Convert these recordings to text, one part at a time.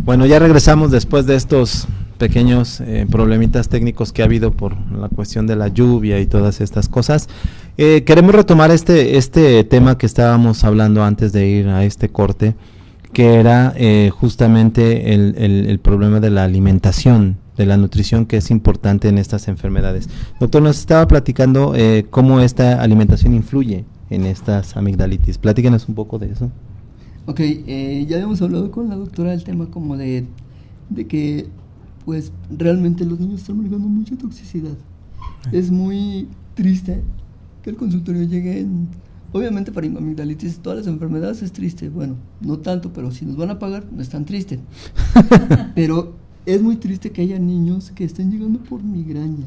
Bueno, ya regresamos después de estos pequeños problemitas técnicos que ha habido por la cuestión de la lluvia y todas estas cosas. Queremos retomar este tema que estábamos hablando antes de ir a este corte, que era justamente el problema de la alimentación, de la nutrición, que es importante en estas enfermedades. Doctor, nos estaba platicando cómo esta alimentación influye en estas amigdalitis. Platíquenos un poco de eso. Ok, ya habíamos hablado con la doctora del tema como de que pues realmente los niños están manejando mucha toxicidad. Es muy triste que el consultorio llegue obviamente para amigdalitis, todas las enfermedades es triste, bueno, no tanto, pero si nos van a pagar no es tan triste. Pero es muy triste que haya niños que estén llegando por migraña.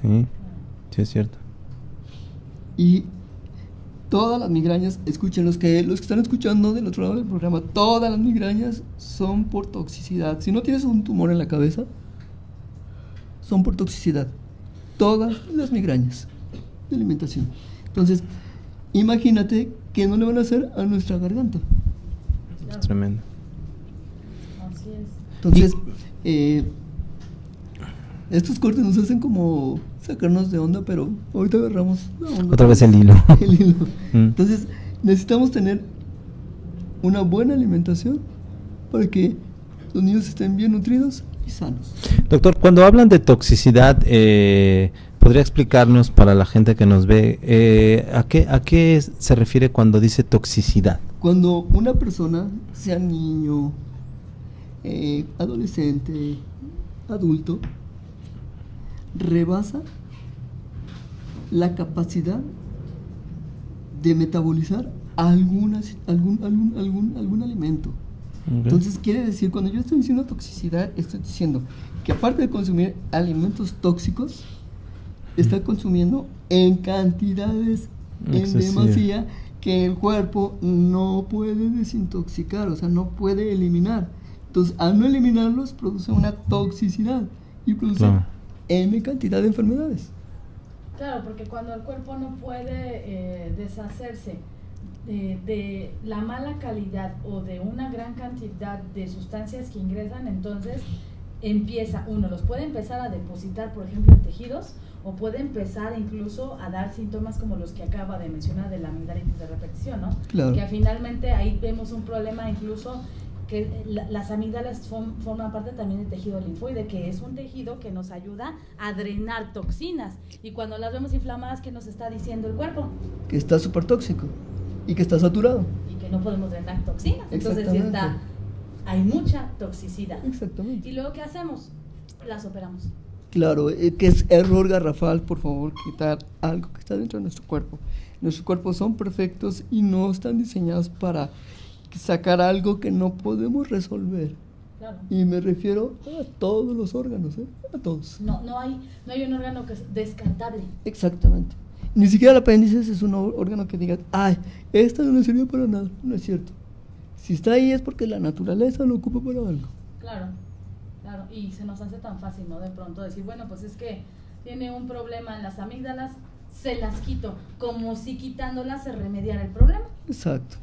Sí, sí es cierto. Y todas las migrañas, escuchen, los que están escuchando del otro lado del programa, todas las migrañas son por toxicidad. Si no tienes un tumor en la cabeza, son por toxicidad. Todas las migrañas de alimentación. Entonces, imagínate qué no le van a hacer a nuestra garganta. Es tremendo. Así es. Entonces, estos cortes nos hacen como sacarnos de onda, pero ahorita agarramos la onda. Otra vez el hilo. El hilo. Entonces, necesitamos tener una buena alimentación para que los niños estén bien nutridos y sanos. Doctor, cuando hablan de toxicidad, ¿podría explicarnos para la gente que nos ve a qué se refiere cuando dice toxicidad? Cuando una persona, sea niño, adolescente, adulto, rebasa la capacidad de metabolizar algún alimento. Okay. Entonces quiere decir, cuando yo estoy diciendo toxicidad, estoy diciendo que aparte de consumir alimentos tóxicos, está consumiendo en cantidades en demasía que el cuerpo no puede desintoxicar, o sea, no puede eliminar. Entonces, al no eliminarlos, produce una toxicidad y produce N cantidad de enfermedades. Claro, porque cuando el cuerpo no puede deshacerse de la mala calidad o de una gran cantidad de sustancias que ingresan, entonces los puede empezar a depositar, por ejemplo, en tejidos, o puede empezar incluso a dar síntomas como los que acaba de mencionar de la amigdalitis de repetición, ¿no? Claro. Que finalmente ahí vemos un problema incluso que las amígdalas forman parte también del tejido linfoide, que es un tejido que nos ayuda a drenar toxinas, y cuando las vemos inflamadas, ¿qué nos está diciendo el cuerpo? Que está súper tóxico y que está saturado. Y que no podemos drenar toxinas, entonces hay mucha toxicidad. Exactamente. ¿Y luego qué hacemos? Las operamos. Claro, que es error garrafal, por favor, quitar algo que está dentro de nuestro cuerpo. Nuestros cuerpos son perfectos y no están diseñados para sacar algo que no podemos resolver. Claro. Y me refiero a todos los órganos, a todos. No hay un órgano que es descartable. Exactamente. Ni siquiera el apéndice es un órgano que diga, ay, esta no sirve para nada. No es cierto. Si está ahí es porque la naturaleza lo ocupa para algo. Claro, y se nos hace tan fácil, ¿no? De pronto decir, bueno, pues es que tiene un problema en las amígdalas, se las quito, como si quitándolas se remediara el problema. Exacto.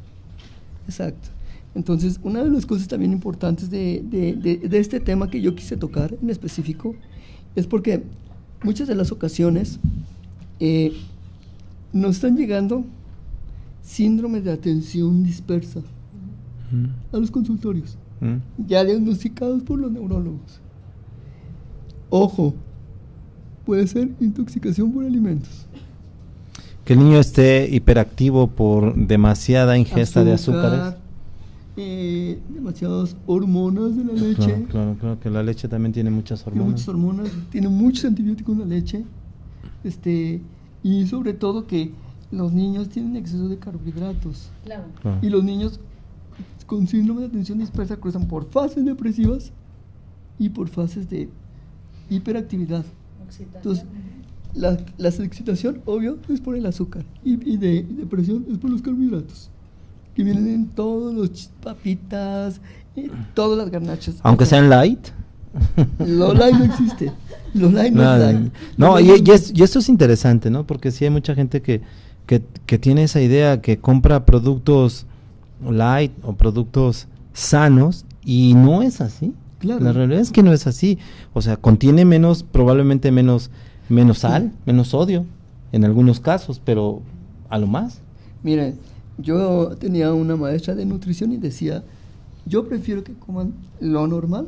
Entonces, una de las cosas también importantes de este tema que yo quise tocar en específico es porque muchas de las ocasiones nos están llegando síndrome de atención dispersa a los consultorios, ya diagnosticados por los neurólogos. Ojo, puede ser intoxicación por alimentos. Que el niño esté hiperactivo por demasiada ingesta de azúcares. Demasiadas hormonas de la leche. Claro, que la leche también tiene muchas hormonas. Tiene muchos antibióticos en la leche. Y sobre todo que los niños tienen exceso de carbohidratos. Claro. Y los niños con síndrome de atención dispersa cruzan por fases depresivas y por fases de hiperactividad. Entonces, la excitación, obvio, es por el azúcar, y de depresión es por los carbohidratos, que vienen en todos los papitas, todas las garnachas. Aunque sean light. Lo light no existe. Lo light no es light. No, y esto es interesante, ¿no? Porque sí hay mucha gente que tiene esa idea, que compra productos light o productos sanos y no es así. Claro. La realidad es que no es así. O sea, contiene menos, probablemente menos sal, menos sodio, en algunos casos, pero a lo más. Mire, yo tenía una maestra de nutrición y decía, yo prefiero que coman lo normal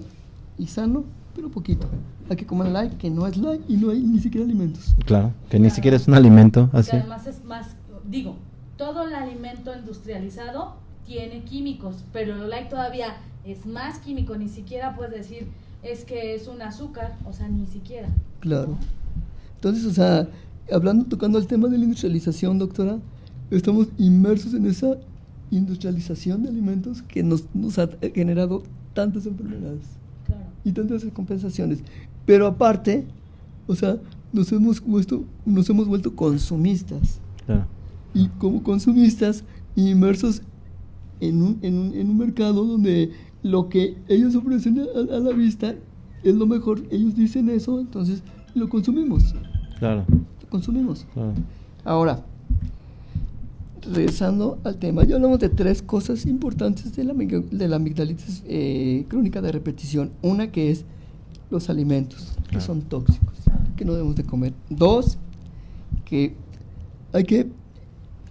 y sano, pero poquito, a que coman light, que no es light y no hay ni siquiera alimentos. Claro, que ni siquiera es un alimento, Y así. además es más, digo, todo el alimento industrializado tiene químicos, pero el light todavía es más químico, ni siquiera puedes decir es que es un azúcar, o sea, ni siquiera. Claro. Entonces, o sea, tocando el tema de la industrialización, doctora, estamos inmersos en esa industrialización de alimentos que nos ha generado tantas enfermedades. Claro. Y tantas compensaciones. Pero aparte, o sea, nos hemos vuelto consumistas. Claro. Y como consumistas, inmersos en un mercado donde lo que ellos ofrecen a la vista es lo mejor. Ellos dicen eso, entonces lo consumimos. Claro. Lo consumimos. Claro. Ahora, regresando al tema, ya hablamos de 3 cosas importantes de la amigdalitis crónica de repetición. Una que es los alimentos, que son tóxicos, que no debemos de comer. 2, que hay que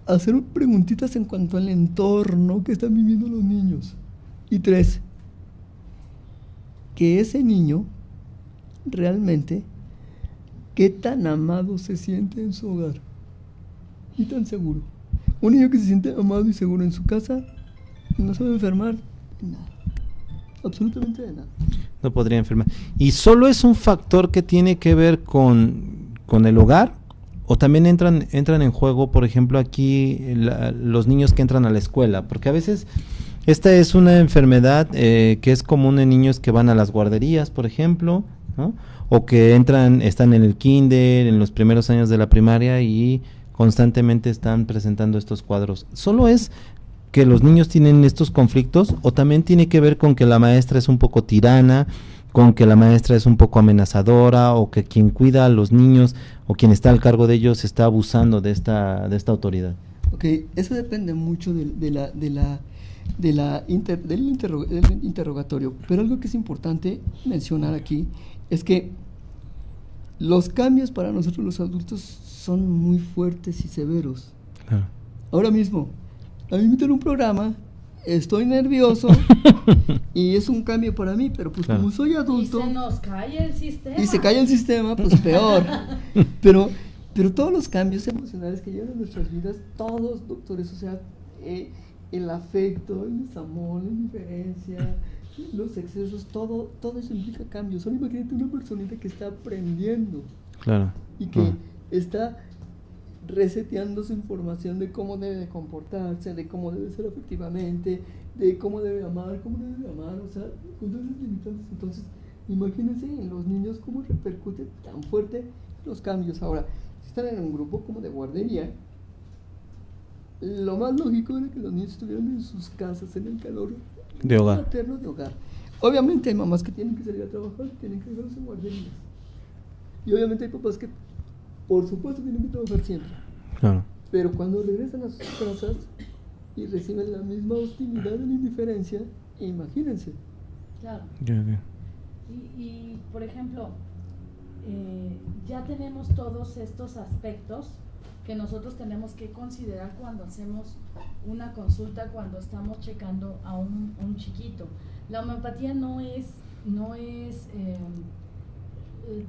hacer preguntitas en cuanto al entorno que están viviendo los niños. Y 3, que ese niño realmente, qué tan amado se siente en su hogar y tan seguro. Un niño que se siente amado y seguro en su casa no se va a enfermar de nada, absolutamente de nada. No podría enfermar. ¿Y solo es un factor que tiene que ver con el hogar? ¿O también entran en juego, por ejemplo, aquí los niños que entran a la escuela? Porque a veces esta es una enfermedad que es común en niños que van a las guarderías, por ejemplo, ¿no? O que están en el kinder, en los primeros años de la primaria y constantemente están presentando estos cuadros. ¿Solo es que los niños tienen estos conflictos o también tiene que ver con que la maestra es un poco tirana, con que la maestra es un poco amenazadora o que quien cuida a los niños o quien está al cargo de ellos está abusando de esta autoridad? Ok, eso depende mucho del interrogatorio, pero algo que es importante mencionar aquí es que los cambios para nosotros los adultos son muy fuertes y severos. Claro. Ahora mismo, a mí me invitan a un programa, estoy nervioso y es un cambio para mí, pero pues claro, como soy adulto... Y se nos cae el sistema. Y se cae el sistema, pues peor. Pero todos los cambios emocionales que llegan a nuestras vidas, todos, doctores, o sea, el afecto, el desamor, la indiferencia, los excesos, todo eso implica cambios. Solo imagínate una personita que está aprendiendo. Claro. Y que está reseteando su información de cómo debe de comportarse, de cómo debe ser afectivamente, de cómo debe amar, o sea, con todas esas limitantes. Entonces, imagínense en los niños cómo repercute tan fuerte los cambios. Ahora, si están en un grupo como de guardería, lo más lógico era que los niños estuvieran en sus casas, en el calor de hogar. materno de hogar. Obviamente hay mamás que tienen que salir a trabajar, tienen que dejarlos en guarderías. Y obviamente hay papás que, por supuesto, tienen que trabajar siempre. Claro. Pero cuando regresan a sus casas y reciben la misma hostilidad y la indiferencia, imagínense. Claro. Yeah. Y por ejemplo, ya tenemos todos estos aspectos que nosotros tenemos que considerar cuando hacemos una consulta, cuando estamos checando a un chiquito. La homeopatía no es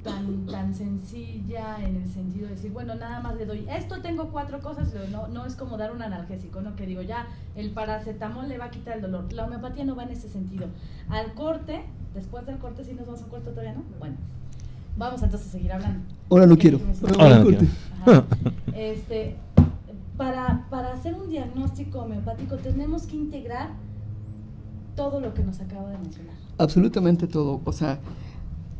tan sencilla en el sentido de decir, bueno, nada más le doy esto, tengo 4 cosas, no es como dar un analgésico, no, que digo, ya el paracetamol le va a quitar el dolor. La homeopatía no va en ese sentido. Al corte, después del corte, si nos vamos a un corte todavía, ¿no? Bueno, vamos entonces a seguir hablando. Ahora no quiero. Ahora no quiero. Para hacer un diagnóstico homeopático tenemos que integrar todo lo que nos acaba de mencionar. Absolutamente todo. O sea,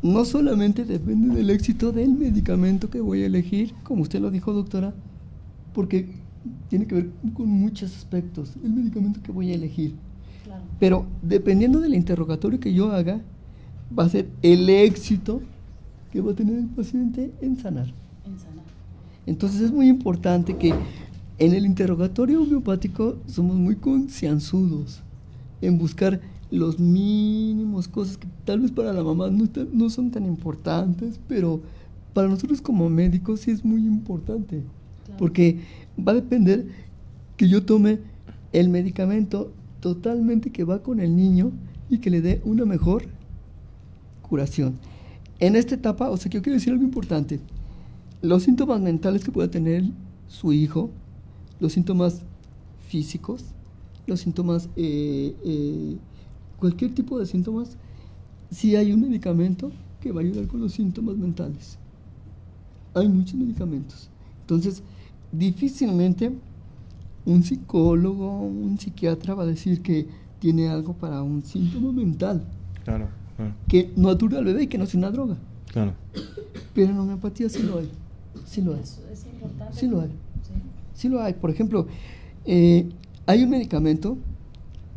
no solamente depende del éxito del medicamento que voy a elegir, como usted lo dijo, doctora, porque tiene que ver con muchos aspectos el medicamento que voy a elegir. Claro. Pero dependiendo del interrogatorio que yo haga, va a ser el éxito que va a tener el paciente en sanar. Entonces es muy importante que en el interrogatorio homeopático somos muy concienzudos en buscar los mínimos cosas que tal vez para la mamá no son tan importantes, pero para nosotros como médicos sí es muy importante, claro. Porque va a depender que yo tome el medicamento totalmente que va con el niño y que le dé una mejor curación. En esta etapa, o sea, que yo quiero decir algo importante, los síntomas mentales que pueda tener su hijo, los síntomas físicos, los síntomas, cualquier tipo de síntomas, sí hay un medicamento que va a ayudar con los síntomas mentales. Hay muchos medicamentos. Entonces, difícilmente un psicólogo, un psiquiatra va a decir que tiene algo para un síntoma mental. Claro, claro. Que no aturda al bebé y que no es una droga. Claro. Pero en homeopatía sí lo hay. Sí lo hay. Es importante. Sí lo hay. Sí. Sí lo hay. Por ejemplo, hay un medicamento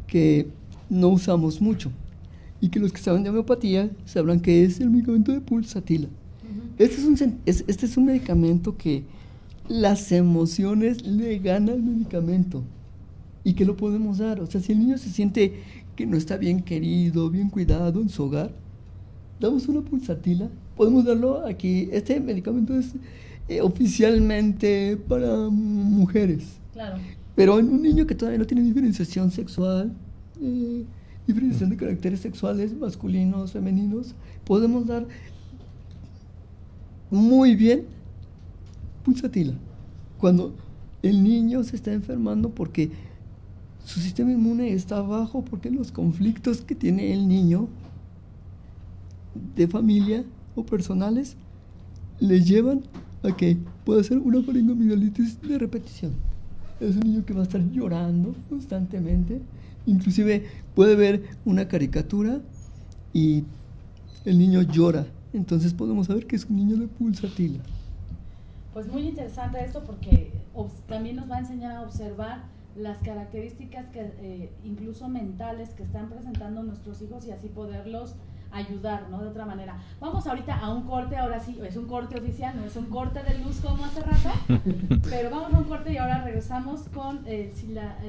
que no usamos mucho y que los que saben de homeopatía sabrán que es el medicamento de pulsatila. Este es un medicamento que las emociones le ganan al medicamento y que lo podemos dar. O sea, si el niño se siente que no está bien querido, bien cuidado en su hogar, damos una pulsatila. Podemos darlo aquí. Este medicamento es oficialmente para mujeres. Claro. Pero en un niño que todavía no tiene diferenciación sexual, diferenciación de caracteres sexuales, masculinos, femeninos, podemos dar muy bien pulsatila. Cuando el niño se está enfermando porque su sistema inmune está bajo, porque los conflictos que tiene el niño de familia o personales le llevan a que pueda ser una faringoamigdalitis de repetición. Es un niño que va a estar llorando constantemente, inclusive puede ver una caricatura y el niño llora, entonces podemos saber que es un niño de pulsatila. Pues muy interesante esto porque también nos va a enseñar a observar las características que incluso mentales que están presentando nuestros hijos y así poderlos ayudar, ¿no? De otra manera. Vamos ahorita a un corte, ahora sí, es un corte oficial, no es un corte de luz como hace rato, pero vamos a un corte y ahora regresamos con el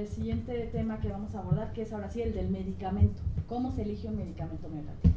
siguiente tema que vamos a abordar, que es ahora sí el del medicamento. ¿Cómo se elige un medicamento homeopático?